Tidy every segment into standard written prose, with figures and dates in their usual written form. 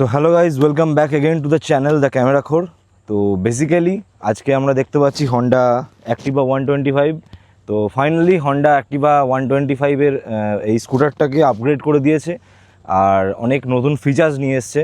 তো hello guys, welcome back again to the channel the camera খোর। তো basically আজকে আমরা দেখতে পাচ্ছি হন্ডা অ্যাক্টিভা 125। তো ফাইনালি হন্ডা অ্যাক্টিভা 125-এর এই স্কুটারটাকে আপগ্রেড করে দিয়েছে আর অনেক নতুন ফিচার্স নিয়ে এসছে।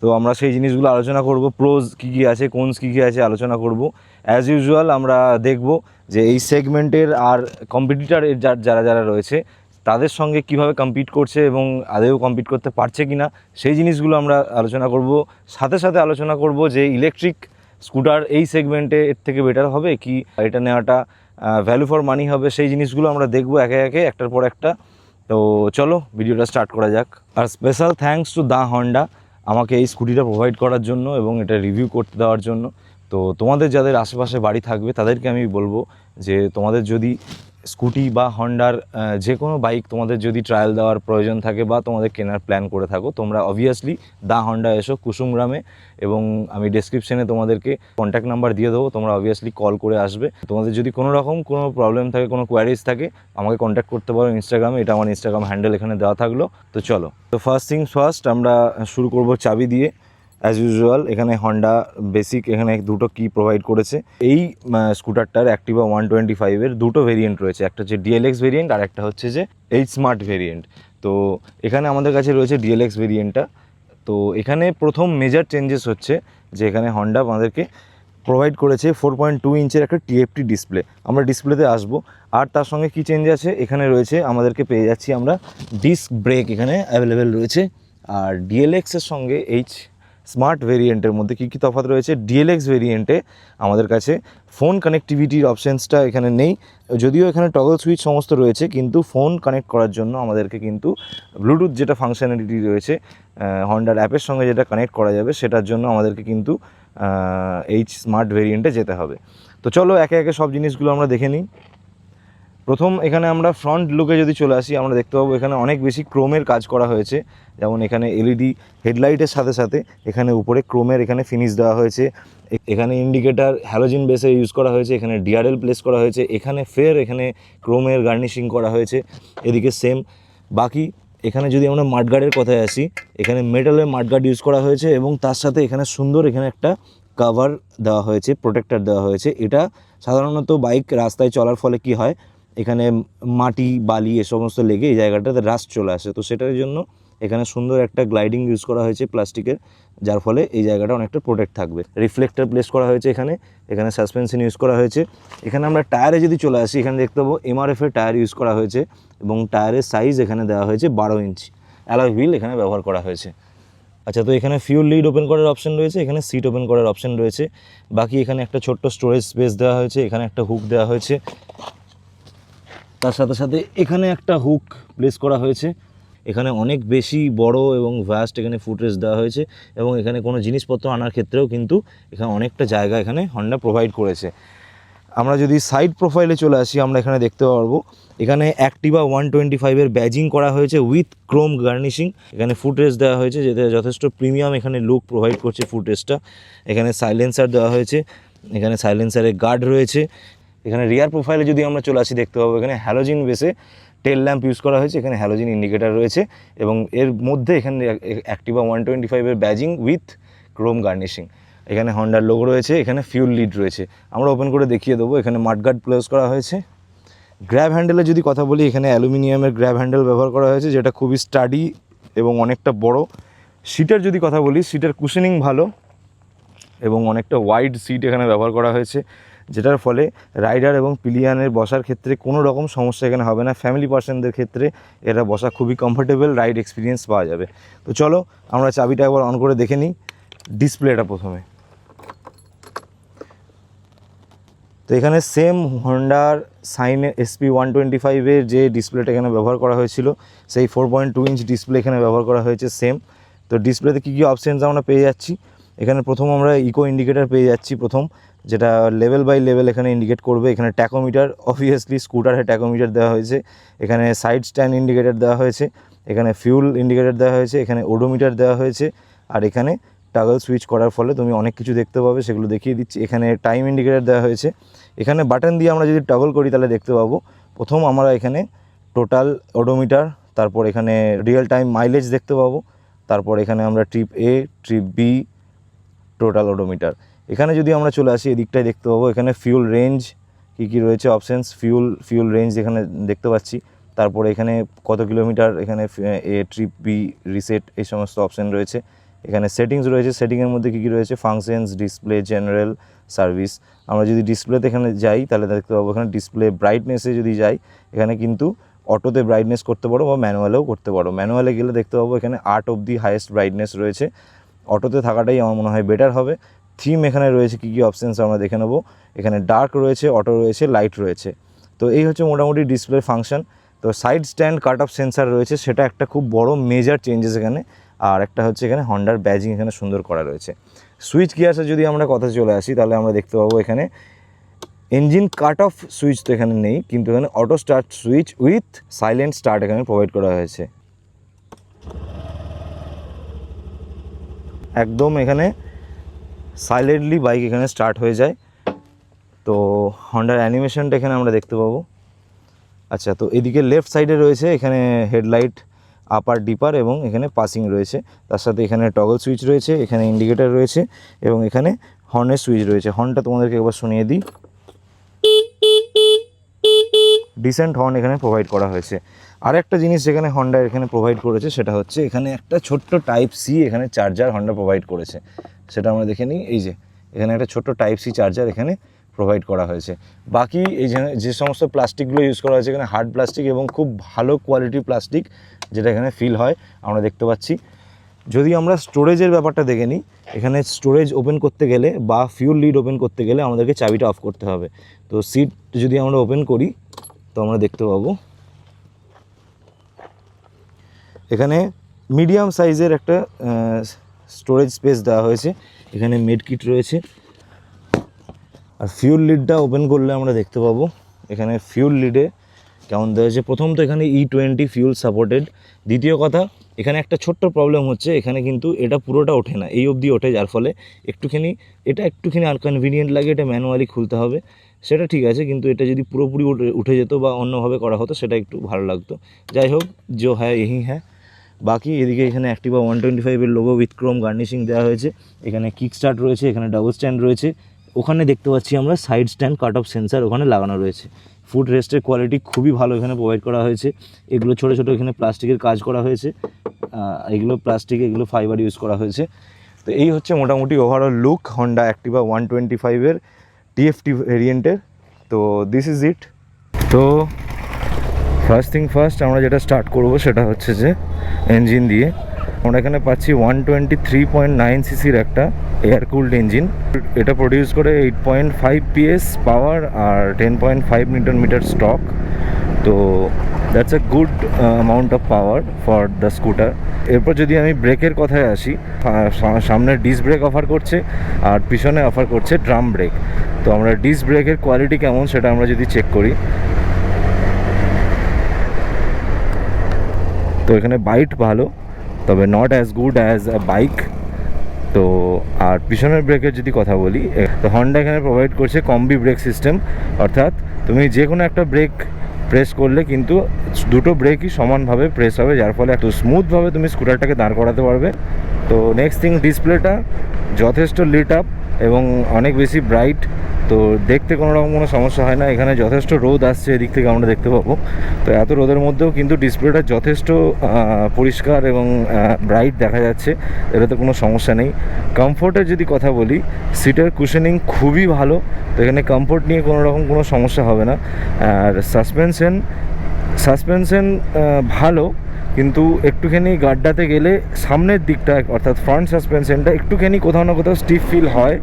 তো আমরা সেই জিনিসগুলো আলোচনা করব, প্রোজ কী কী আছে, কোনস কী কী আছে আলোচনা করব। অ্যাজ ইউজুয়াল আমরা দেখব যে এই সেগমেন্টের আর কম্পিটিটারের যারা যারা রয়েছে তাদের সঙ্গে কিভাবে কম্পিট করছে এবং আদেও কম্পিট করতে পারছে কি না সেই জিনিসগুলো আমরা আলোচনা করব। সাথে সাথে আলোচনা করব যে ইলেকট্রিক স্কুটার এই সেগমেন্টে এর থেকে বেটার হবে কি, এটা নেওয়াটা ভ্যালু ফর মানি হবে, সেই জিনিসগুলো আমরা দেখব একে একে একটার পর একটা। তো চলো ভিডিওটা স্টার্ট করা যাক। আর special thanks to the Honda আমাকে এই স্কুটিটা প্রোভাইড করার জন্য এবং এটা রিভিউ করতে দেওয়ার জন্য। তো তোমাদের যাদের আশেপাশে বাড়ি থাকবে তাদেরকে আমি বলবো যে তোমাদের যদি স্কুটি বা হন্ডার যে কোনো বাইক তোমাদের যদি ট্রায়াল দেওয়ার প্রয়োজন থাকে বা তোমাদের কেনার প্ল্যান করে থাকো, তোমরা অবভিয়াসলি দা হন্ডা এসো কুসুমগ্রামে, এবং আমি ডেসক্রিপশনে তোমাদেরকে কন্ট্যাক্ট নাম্বার দিয়ে দেবো, তোমরা অবভিয়াসলি কল করে আসবে। তোমাদের যদি কোনো রকম কোনো প্রবলেম থাকে, কোনো কোয়ারিজ থাকে, আমাকে কন্ট্যাক্ট করতে পারো ইনস্টাগ্রামে, এটা আমার ইনস্টাগ্রাম হ্যান্ডেল এখানে দেওয়া থাকলো। তো চলো, তো ফার্স্ট থিংস ফার্স্ট, আমরা শুরু করব চাবি দিয়ে। অ্যাজ ইউজুয়াল এখানে হন্ডা বেসিক এখানে দুটো কি প্রোভাইড করেছে। এই স্কুটারটার অ্যাক্টিভা 125-এর দুটো ভেরিয়েন্ট রয়েছে, একটা হচ্ছে ডিএলএক্স ভেরিয়েন্ট আর একটা হচ্ছে যে এইচ স্মার্ট ভেরিয়েন্ট। তো এখানে আমাদের কাছে রয়েছে ডিএলএক্স ভেরিয়েন্টটা। তো এখানে প্রথম মেজর চেঞ্জেস হচ্ছে যে এখানে হন্ডা আমাদেরকে প্রোভাইড করেছে 4.2 ইঞ্চের একটা টিএফটি ডিসপ্লে। আমরা ডিসপ্লেতে আসবো। আর তার সঙ্গে কি চেঞ্জ আছে, এখানে রয়েছে আমাদেরকে পেয়ে যাচ্ছি আমরা ডিস্ক ব্রেক এখানে অ্যাভেলেবেল রয়েছে। আর ডিএলএক্সের সঙ্গে এইচ স্মার্ট ভেরিয়েন্টের মধ্যে কী কী তফাৎ রয়েছে, ডিএলএক্স ভেরিয়েন্টে আমাদের কাছে ফোন কানেক্টিভিটির অপশানসটা এখানে নেই, যদিও এখানে টগল সুইচ সমস্ত রয়েছে, কিন্তু ফোন কানেক্ট করার জন্য আমাদেরকে কিন্তু ব্লুটুথ যেটা ফাংশনালিটি রয়েছে হন্ডার অ্যাপের সঙ্গে যেটা কানেক্ট করা যাবে, সেটার জন্য আমাদেরকে কিন্তু এইচ স্মার্ট ভেরিয়েন্টে যেতে হবে। তো চলো একে একে সব জিনিসগুলো আমরা দেখে নিই। প্রথম এখানে আমরা ফ্রন্ট লুকে যদি চলে আসি, আমরা দেখতে পাবো এখানে অনেক বেশি ক্রোমের কাজ করা হয়েছে। যেমন এখানে এলইডি হেডলাইটের সাথে সাথে এখানে উপরে ক্রোমের এখানে ফিনিশ দেওয়া হয়েছে। এখানে ইন্ডিকেটার হ্যালোজিন বেসে ইউজ করা হয়েছে, এখানে ডিআরএল প্লেস করা হয়েছে, এখানে ফের এখানে ক্রোমের গার্নিশিং করা হয়েছে, এদিকে সেম। বাকি এখানে যদি আমরা মাডগার্ডের কথায় আসি, এখানে মেটালের মাডগার্ড ইউজ করা হয়েছে এবং তার সাথে এখানে সুন্দর এখানে একটা কাভার দেওয়া হয়েছে, প্রোটেক্টর দেওয়া হয়েছে। এটা সাধারণত বাইক রাস্তায় চলার ফলে কি হয়, এখানে মাটি বালি এ সমস্ত লেগে এই জায়গাটাতে রাস্ট চলে আসে, তো সেটার জন্য এখানে সুন্দর একটা গ্লাইডিং ইউজ করা হয়েছে প্লাস্টিকের, যার ফলে এই জায়গাটা অনেকটা প্রোটেক্ট থাকবে। রিফ্লেক্টর প্লেস করা হয়েছে এখানে, এখানে সাসপেনশন ইউজ করা হয়েছে। এখানে আমরা টায়ারে যদি চলে আসি, এখানে দেখতে পাবো এমআরএফের টায়ার ইউজ করা হয়েছে এবং টায়ারের সাইজ এখানে দেওয়া হয়েছে 12 ইঞ্চি। অ্যালয় হুইল এখানে ব্যবহার করা হয়েছে। আচ্ছা, তো এখানে ফিউল লিড ওপেন করার অপশন রয়েছে, এখানে সিট ওপেন করার অপশন রয়েছে। বাকি এখানে একটা ছোট্ট স্টোরেজ স্পেস দেওয়া হয়েছে, এখানে একটা হুক দেওয়া হয়েছে, তার সাথে সাথে এখানে একটা হুক প্লেস করা হয়েছে। এখানে অনেক বেশি বড় এবং ভাস্ট এখানে ফুটরেস্ট দেওয়া হয়েছে এবং এখানে কোনো জিনিসপত্র আনার ক্ষেত্রেও কিন্তু এখানে অনেকটা জায়গা এখানে হন্ডা প্রোভাইড করেছে। আমরা যদি সাইড প্রোফাইলে চলে আসি, আমরা এখানে দেখতে পারবো এখানে অ্যাক্টিভা 125-এর ব্যাজিং করা হয়েছে উইথ ক্রোম গার্নিশিং। এখানে ফুটরেস্ট দেওয়া হয়েছে, যেটা যথেষ্ট প্রিমিয়াম এখানে লুক প্রোভাইড করছে ফুটরেস্টটা। এখানে সাইলেন্সার দেওয়া হয়েছে, এখানে সাইলেন্সারের গার্ড রয়েছে। এখানে রিয়ার প্রোফাইলে যদি আমরা চলে আসি, দেখতে পাবো এখানে হ্যালোজিন বেসে টেল ল্যাম্প ইউজ করা হয়েছে, এখানে হ্যালোজিন ইন্ডিকেটার রয়েছে এবং এর মধ্যে এখানে অ্যাক্টিভা 125-এর ব্যাজিং উইথ ক্রোম গার্নিশিং। এখানে হন্ডার লোগো রয়েছে, এখানে ফিউল লিড রয়েছে। আমরা ওপেন করে দেখিয়ে দেবো। এখানে মাডগার্ড প্লেস করা হয়েছে। গ্র্যাব হ্যান্ডেলের যদি কথা বলি, এখানে অ্যালুমিনিয়ামের গ্র্যাব হ্যান্ডেল ব্যবহার করা হয়েছে, যেটা খুবই স্টাডি এবং অনেকটা বড়। সিটের যদি কথা বলি, সিটের কুশনিং ভালো এবং অনেকটা ওয়াইড সিট এখানে ব্যবহার করা হয়েছে, যেটার ফলে রাইডার এবং পিলিয়ানের বসার ক্ষেত্রে কোনো রকম সমস্যা এখানে হবে না। ফ্যামিলি পার্সনদের ক্ষেত্রে এটা বসা খুবই কমফোর্টেবল রাইড এক্সপিরিয়েন্স পাওয়া যাবে। তো চলো আমরা চাবিটা একবার অন করে দেখে নিই। ডিসপ্লেটা প্রথমে, তো এখানে সেম হন্ডার সাইন এসপি 125-এর যে ডিসপ্লেটা এখানে ব্যবহার করা হয়েছিল, সেই 4.2 ইঞ্চ ডিসপ্লে এখানে ব্যবহার করা হয়েছে সেম। তো ডিসপ্লেতে কী কী অপশানস আমরা পেয়ে যাচ্ছি, এখানে প্রথম আমরা ইকো ইন্ডিকেটার পেয়ে যাচ্ছি প্রথম, যেটা লেভেল বাই লেভেল এখানে ইন্ডিকেট করবে। এখানে ট্যাকোমিটার, অবভিয়াসলি স্কুটারে ট্যাকোমিটার দেওয়া হয়েছে। এখানে সাইড স্ট্যান্ড ইন্ডিকেটার দেওয়া হয়েছে, এখানে ফিউল ইন্ডিকেটার দেওয়া হয়েছে, এখানে ওডোমিটার দেওয়া হয়েছে। আর এখানে টাগল সুইচ করার ফলে তুমি অনেক কিছু দেখতে পাবে, সেগুলো দেখিয়ে দিচ্ছি। এখানে টাইম ইন্ডিকেটার দেওয়া হয়েছে। এখানে বাটন দিয়ে আমরা যদি টগল করি তাহলে দেখতে পাবো প্রথম আমরা এখানে টোটাল ওডোমিটার, তারপর এখানে রিয়েল টাইম মাইলেজ দেখতে পাবো, তারপর এখানে আমরা ট্রিপ এ, ট্রিপ বি, টোটাল ওডোমিটার। এখানে যদি আমরা চলে আসি এদিকটায় দেখতে পাবো এখানে ফিউল রেঞ্জ কী রয়েছে, অপশানস, ফিউল রেঞ্জ এখানে দেখতে পাচ্ছি। তারপরে এখানে কত কিলোমিটার, এখানে এ, ট্রিপ বি, রিসেট, এই সমস্ত অপশান রয়েছে। এখানে সেটিংস রয়েছে, সেটিংয়ের মধ্যে কী রয়েছে, ফাংশনস, ডিসপ্লে, জেনারেল, সার্ভিস। আমরা যদি ডিসপ্লেতে এখানে যাই তাহলে দেখতে পাবো এখানে ডিসপ্লে ব্রাইটনেসে যদি যাই এখানে কিন্তু অটোতে ব্রাইটনেস করতে পারো বা ম্যানুয়ালেও করতে পারো। ম্যানুয়ালে গেলে দেখতে পাবো এখানে 8 অবধি হাইয়েস্ট ব্রাইটনেস রয়েছে, অটোতে থাকাটাই আমার মনে হয় বেটার হবে। থিম এখানে রয়েছে, কী কী অপশানস আমরা দেখে নেবো। এখানে ডার্ক রয়েছে, অটো রয়েছে, লাইট রয়েছে। তো এই হচ্ছে মোটামুটি ডিসপ্লে ফাংশন। তো side stand cut off sensor রয়েছে, সেটা একটা খুব বড় মেজর চেঞ্জেস এখানে। আর একটা হচ্ছে এখানে হন্ডার ব্যাজিং এখানে সুন্দর করা রয়েছে। সুইচ গিয়ার্সে যদি আমরা কথা চলে আসি তাহলে আমরা দেখতে পাবো এখানে ইঞ্জিন কাট অফ সুইচ তো এখানে নেই, কিন্তু এখানে auto start switch with silent start এখানে প্রোভাইড করা হয়েছে। একদম এখানে সাইলেন্টলি বাইক এখানে স্টার্ট হয়ে যায়। তো হন্ডার অ্যানিমেশনটা এখানে আমরা দেখতে পাবো। আচ্ছা, তো এদিকে লেফট সাইডে রয়েছে এখানে হেডলাইট, আপার, ডিপার এবং এখানে পাসিং রয়েছে। তার সাথে এখানে টগল সুইচ রয়েছে, এখানে ইন্ডিকেটার রয়েছে এবং এখানে হর্নের সুইচ রয়েছে। হর্নটা তোমাদেরকে একবার শুনিয়ে দিই। ডিসেন্ট হর্ন এখানে প্রোভাইড করা হয়েছে। আর একটা জিনিস যেখানে হন্ডা এখানে প্রোভাইড করেছে সেটা হচ্ছে এখানে একটা ছোট্ট টাইপ সি এখানে চার্জার হন্ডা প্রোভাইড করেছে। সেটা আমরা দেখে নিই। এই যে এখানে একটা ছোট্ট টাইপ সি চার্জার এখানে প্রোভাইড করা হয়েছে। বাকি এই যে সমস্ত প্লাস্টিকগুলো ইউজ করা হয়েছে এখানে হার্ড প্লাস্টিক এবং খুব ভালো কোয়ালিটির প্লাস্টিক, যেটা এখানে ফিল হয় আমরা দেখতে পাচ্ছি। যদি আমরা স্টোরেজের ব্যাপারটা দেখে নিই, এখানে স্টোরেজ ওপেন করতে গেলে বা ফিউল লিড ওপেন করতে গেলে আমাদেরকে চাবিটা অফ করতে হবে। তো সিট যদি আমরা ওপেন করি তো আমরা দেখতে পাবো এখানে মিডিয়াম সাইজের একটা স্টোরেজ স্পেস দেওয়া হয়েছে। এখানে মেড কিট রয়েছে। আর ফিউল লিডটা ওপেন করলে আমরা দেখতে পাবো এখানে ফিউল লিডে কেমন দেওয়া হয়েছে। প্রথম তো এখানে E20 ফিউল সাপোর্টেড। দ্বিতীয় কথা, এখানে একটা ছোট্ট প্রবলেম হচ্ছে, এখানে কিন্তু এটা পুরোটা ওঠে না, এই অবধি ওঠে, যার ফলে একটুখানি আনকনভিনিয়েন্ট লাগে। এটা ম্যানুয়ালি খুলতে হবে, সেটা ঠিক আছে, কিন্তু এটা যদি পুরোপুরি উঠে যেত বা অন্যভাবে করা হতো সেটা একটু ভালো লাগতো। যাই হোক, যো হ্যাঁ यही হ্যাঁ। বাকি এদিকে এখানে অ্যাক্টিভা 125-এর লোগো উইথ ক্রোম গার্নিশিং দেওয়া হয়েছে। এখানে কিক স্টার্ট রয়েছে, এখানে ডাবল স্ট্যান্ড রয়েছে। ওখানে দেখতে পাচ্ছি আমরা side stand cut off sensor ওখানে লাগানো রয়েছে। ফুট রেস্টের কোয়ালিটি খুবই ভালো এখানে প্রোভাইড করা হয়েছে। এগুলো ছোটো ছোটো এখানে প্লাস্টিকের কাজ করা হয়েছে, এগুলো প্লাস্টিক, এগুলো ফাইবার ইউজ করা হয়েছে। তো এই হচ্ছে মোটামুটি ওভারঅল লুক হন্ডা অ্যাক্টিভা 125-এর টিএফটি ভেরিয়েন্টের। তো দিস ইজ ইট। তো ফার্স্ট থিং ফার্স্ট, আমরা যেটা স্টার্ট করব সেটা হচ্ছে যে ইঞ্জিন দিয়ে। আমরা এখানে পাচ্ছি 123.9 সিসির একটা এয়ার কুলড ইঞ্জিন। এটা প্রডিউস করে 8.5 PS পাওয়ার আর 10.5 নিউটন মিটার স্টক। তো that's a good amount of power for the scooter. এরপর যদি আমি ব্রেকের কথায় আসি, সামনে ডিস্ক ব্রেক অফার করছে আর পিছনে অফার করছে ড্রাম ব্রেক। তো আমরা ডিস্ক ব্রেকের কোয়ালিটি কেমন সেটা আমরা যদি চেক করি, তো এখানে বাইট ভালো, তবে not as good as a bike. তো আর পিছনের ব্রেকের যদি কথা বলি, তো হন্ডা এখানে প্রোভাইড করছে কম্বি ব্রেক সিস্টেম, অর্থাৎ তুমি যে কোনো একটা ব্রেক প্রেস করলে কিন্তু দুটো ব্রেকই সমানভাবে প্রেস হবে, যার ফলে একটু স্মুথভাবে তুমি স্কুটারটাকে দাঁড় করাতে পারবে। তো নেক্সট থিং, ডিসপ্লেটা যথেষ্ট লিট আপ এবং অনেক বেশি ব্রাইট। তো দেখতে কোনো রকম কোনো সমস্যা হয় না। এখানে যথেষ্ট রোদ আসছে, এদিক থেকে আমরা দেখতে পাবো। তো এত রোদের মধ্যেও কিন্তু ডিসপ্লেটা যথেষ্ট পরিষ্কার এবং ব্রাইট দেখা যাচ্ছে, এটাতে কোনো সমস্যা নেই। কমফোর্টের যদি কথা বলি, সিটের কুশনিং খুবই ভালো, তো এখানে কমফোর্ট নিয়ে কোনো রকম কোনো সমস্যা হবে না। আর সাসপেনশন ভালো, কিন্তু একটুখানি গাড্ডাতে গেলে সামনের দিকটা অর্থাৎ ফ্রন্ট সাসপেনশনটা একটুখানি কোথাও না কোথাও স্টিফ ফিল হয়।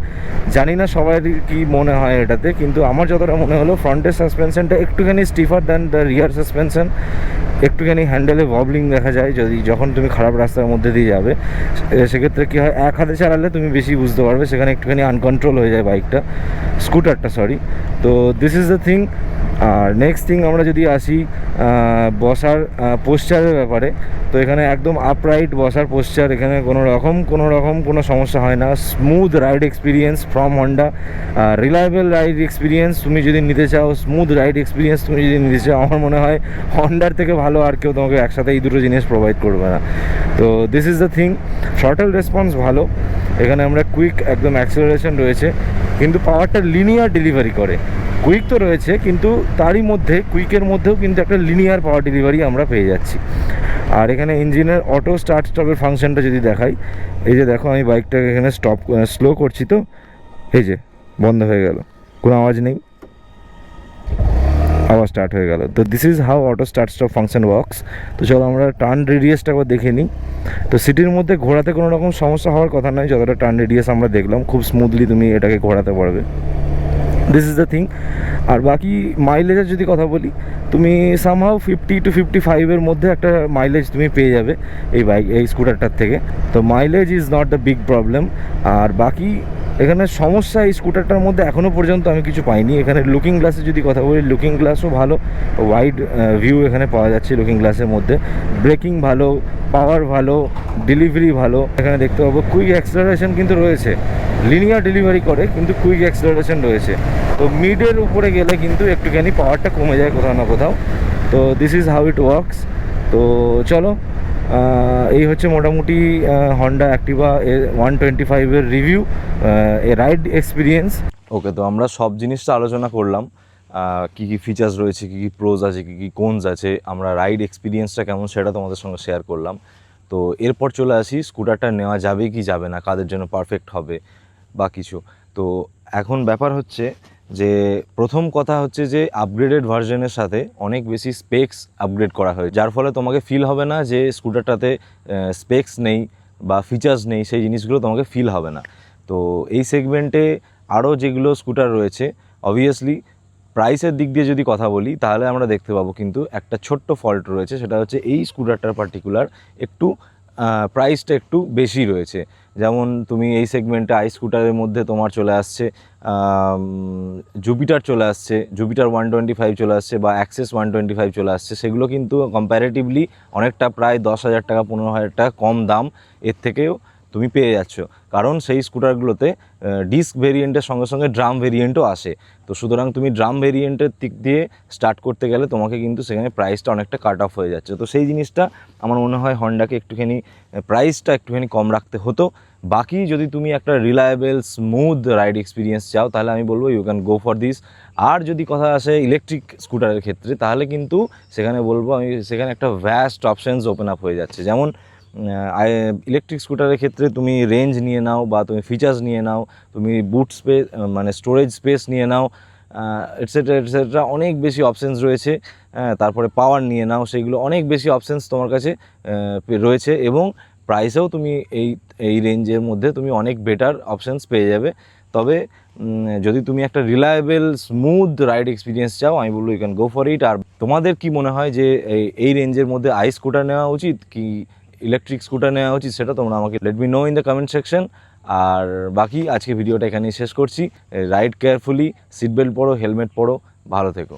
জানি না সবাই কি মনে হয় এটাতে, কিন্তু আমার যতটা মনে হলো ফ্রন্টের সাসপেনশনটা একটুখানি স্টিফার দ্যান দ্য রিয়ার সাসপেনশন। একটুখানি হ্যান্ডেলে ওয়াবলিং দেখা যায় যখন তুমি খারাপ রাস্তার মধ্যে দিয়ে যাবে। সেক্ষেত্রে কী হয়, এক হাতে চালালে তুমি বেশি বুঝতে পারবে, সেখানে একটুখানি আনকন্ট্রোল হয়ে যায় বাইকটা, স্কুটারটা সরি। তো দিস ইজ দ্য থিং। আর নেক্সট থিং আমরা যদি আসি বসার পোশ্চারের ব্যাপারে, তো এখানে একদম আপরাইট বসার পোশ্চার, এখানে কোনো রকম কোনো সমস্যা হয় না। Smooth ride experience from Honda, reliable ride experience তুমি যদি নিতে চাও, স্মুথ রাইড এক্সপিরিয়েন্স তুমি যদি নিতে চাও, আমার মনে হয় হন্ডার থেকে ভালো আর কেউ তোমাকে একসাথে এই দুটো জিনিস প্রোভাইড করবে না। তো this is the thing. Throttle response ভালো, এখানে আমরা কুইক একদম অ্যাক্সেলারেশন রয়েছে, কিন্তু পাওয়ারটা লিনিয়ার ডেলিভারি করে। কুইক তো রয়েছে, কিন্তু তারই মধ্যে কুইকের মধ্যেও কিন্তু একটা লিনিয়ার পাওয়ার ডেলিভারি আমরা পেয়ে যাচ্ছি। আর এখানে ইঞ্জিনের অটো স্টার্ট স্টপের ফাংশনটা যদি দেখাই, এই যে দেখো আমি বাইকটাকে এখানে স্লো করছি, তো এই যে বন্ধ হয়ে গেল, কোনো আওয়াজ নেই, আবার স্টার্ট হয়ে গেল। তো this is how auto start stop function works. তো চলো আমরা টার্ন রেডিয়াসটা একবার দেখে নিই। তো সিটির মধ্যে ঘোরাতে কোনো রকম সমস্যা হওয়ার কথা নয়, যতটা টার্ন রেডিয়াস আমরা দেখলাম খুব স্মুথলি তুমি এটাকে ঘোরাতে পারবে। This is the thing. আর বাকি মাইলেজের যদি কথা বলি, তুমি সামহাও 50 to 55-এর মধ্যে একটা মাইলেজ তুমি পেয়ে যাবে এই স্কুটারটার থেকে। তো mileage is not the big problem. আর বাকি এখানে সমস্যা এই স্কুটারটার মধ্যে এখনও পর্যন্ত আমি কিছু পাইনি। এখানে লুকিং গ্লাসে যদি কথা বলি, লুকিং গ্লাসও ভালো, ওয়াইড ভিউ এখানে পাওয়া যাচ্ছে লুকিং গ্লাসের মধ্যে। ব্রেকিং ভালো, পাওয়ার ভালো, ডেলিভারি ভালো। এখানে দেখতে পাবো কুইক অ্যাক্সেলারেশন কিন্তু রয়েছে, লিনিয়ার ডেলিভারি করে কিন্তু কুইক অ্যাক্সেলারেশন রয়েছে। তো মিডের উপরে গেলে কিন্তু একটুখানি পাওয়ারটা কমে যায় কোথাও না কোথাও। তো this is how it works. তো চলো, এই হচ্ছে মোটামুটি হন্ডা অ্যাক্টিভা 125-এর রিভিউ, এ রাইড এক্সপিরিয়েন্স। ওকে, তো আমরা সব জিনিসটা আলোচনা করলাম, কী কী ফিচার্স রয়েছে, কী কী প্রোজ আছে, কী কী কোনস আছে, আমরা রাইড এক্সপিরিয়েন্সটা কেমন সেটা তোমাদের সঙ্গে শেয়ার করলাম। তো এরপর চলে আসি স্কুটারটা নেওয়া যাবে কি যাবে না, কাদের জন্য পারফেক্ট হবে বা কিছু। তো এখন ব্যাপার হচ্ছে যে প্রথম কথা হচ্ছে যে আপগ্রেডেড ভার্জনের সাথে অনেক বেশি স্পেক্স আপগ্রেড করা হয়, যার ফলে তোমাকে ফিল হবে না যে স্কুটারটাতে স্পেক্স নেই বা ফিচার্স নেই, সেই জিনিসগুলো তোমাকে ফিল হবে না। তো এই সেগমেন্টে আরও যেগুলো স্কুটার রয়েছে, অবভিয়াসলি প্রাইসের দিক দিয়ে যদি কথা বলি, তাহলে আমরা দেখতে পাবো কিন্তু একটা ছোট্ট ফল্ট রয়েছে, সেটা হচ্ছে এই স্কুটারটার পার্টিকুলার একটু প্রাইসটা একটু বেশি রয়েছে। যেমন তুমি এই সেগমেন্টে আই স্কুটারের মধ্যে তোমার চলে আসছে জুপিটার চলে আসছে, জুপিটার 125 চলে আসছে, বা অ্যাক্সেস 125 চলে আসছে। সেগুলো কিন্তু কম্প্যারেটিভলি অনেকটা প্রায় 10,000 টাকা 15,000 টাকা কম দাম এর থেকেও তুমি পেয়ে যাচ্ছ, কারণ সেই স্কুটারগুলোতে ডিস্ক ভেরিয়েন্টের সঙ্গে সঙ্গে ড্রাম ভেরিয়েন্টও আসে। তো সুতরাং তুমি ড্রাম ভেরিয়েন্টের দিক দিয়ে স্টার্ট করতে গেলে তোমাকে কিন্তু সেখানে প্রাইসটা অনেকটা কাট অফ হয়ে যাচ্ছে। তো সেই জিনিসটা আমার মনে হয় হন্ডাকে একটুখানি প্রাইসটা একটুখানি কম রাখতে হতো। বাকি যদি তুমি একটা রিলায়েবল স্মুথ রাইড এক্সপিরিয়েন্স চাও, তাহলে আমি বলবো you can go for this. আর যদি কথা আসে ইলেকট্রিক স্কুটারের ক্ষেত্রে, তাহলে কিন্তু সেখানে বলবো আমি, সেখানে একটা ভ্যাস্ট অপশানস ওপেন আপ হয়ে যাচ্ছে। যেমন ইলেকট্রিক স্কুটারের ক্ষেত্রে তুমি রেঞ্জ নিয়ে নাও, বা তুমি ফিচার্স নিয়ে নাও, তুমি বুট স্পেস মানে স্টোরেজ স্পেস নিয়ে নাও, এটসেট্রা এটসেট্রা, অনেক বেশি অপশানস রয়েছে। তারপরে পাওয়ার নিয়ে নাও, সেইগুলো অনেক বেশি অপশানস তোমার কাছে রয়েছে, এবং প্রাইসেও তুমি এই রেঞ্জের মধ্যে তুমি অনেক বেটার অপশানস পেয়ে যাবে। তবে যদি তুমি একটা রিলায়েবল স্মুথ রাইড এক্সপিরিয়েন্স চাও, আমি বলবো you can go for it. আর তোমাদের কি মনে হয় যে এই রেঞ্জের মধ্যে আই স্কুটার নেওয়া উচিত কি ইলেকট্রিক স্কুটার নেওয়া উচিত, সেটা তোমরা আমাকে let me know in the comment section. আর বাকি আজকে ভিডিওটা এখানেই শেষ করছি। রাইড কেয়ারফুলি, সিট বেল্ট পরো, হেলমেট পরো, ভালো থেকো।